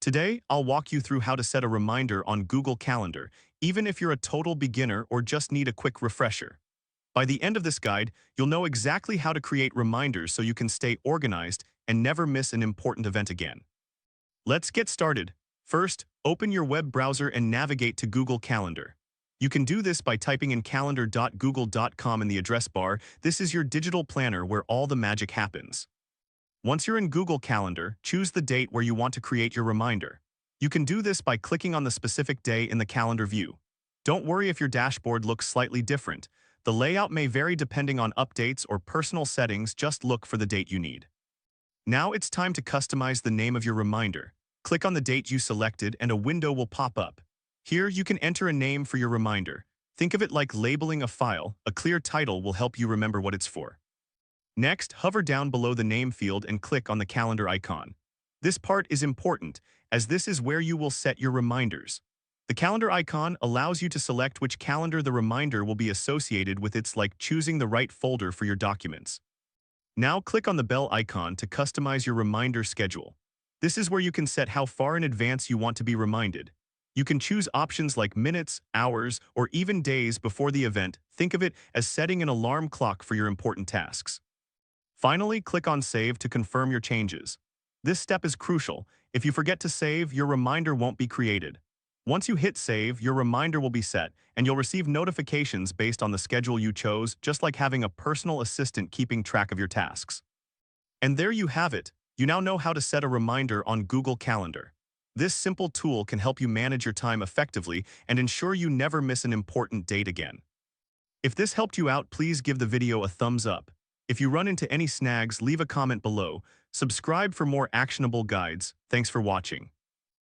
Today, I'll walk you through how to set a reminder on Google Calendar, even if you're a total beginner or just need a quick refresher. By the end of this guide, you'll know exactly how to create reminders so you can stay organized and never miss an important event again. Let's get started. First, open your web browser and navigate to Google Calendar. You can do this by typing in calendar.google.com in the address bar. This is your digital planner where all the magic happens. Once you're in Google Calendar, choose the date where you want to create your reminder. You can do this by clicking on the specific day in the calendar view. Don't worry if your dashboard looks slightly different. The layout may vary depending on updates or personal settings. Just look for the date you need. Now it's time to customize the name of your reminder. Click on the date you selected and a window will pop up. Here you can enter a name for your reminder. Think of it like labeling a file. A clear title will help you remember what it's for. Next, hover down below the name field and click on the calendar icon. This part is important, as this is where you will set your reminders. The calendar icon allows you to select which calendar the reminder will be associated with. It's like choosing the right folder for your documents. Now click on the bell icon to customize your reminder schedule. This is where you can set how far in advance you want to be reminded. You can choose options like minutes, hours, or even days before the event. Think of it as setting an alarm clock for your important tasks. Finally, click on Save to confirm your changes. This step is crucial. If you forget to save, your reminder won't be created. Once you hit Save, your reminder will be set, and you'll receive notifications based on the schedule you chose, just like having a personal assistant keeping track of your tasks. And there you have it. You now know how to set a reminder on Google Calendar. This simple tool can help you manage your time effectively and ensure you never miss an important date again. If this helped you out, please give the video a thumbs up. If you run into any snags, leave a comment below. Subscribe for more actionable guides. Thanks for watching.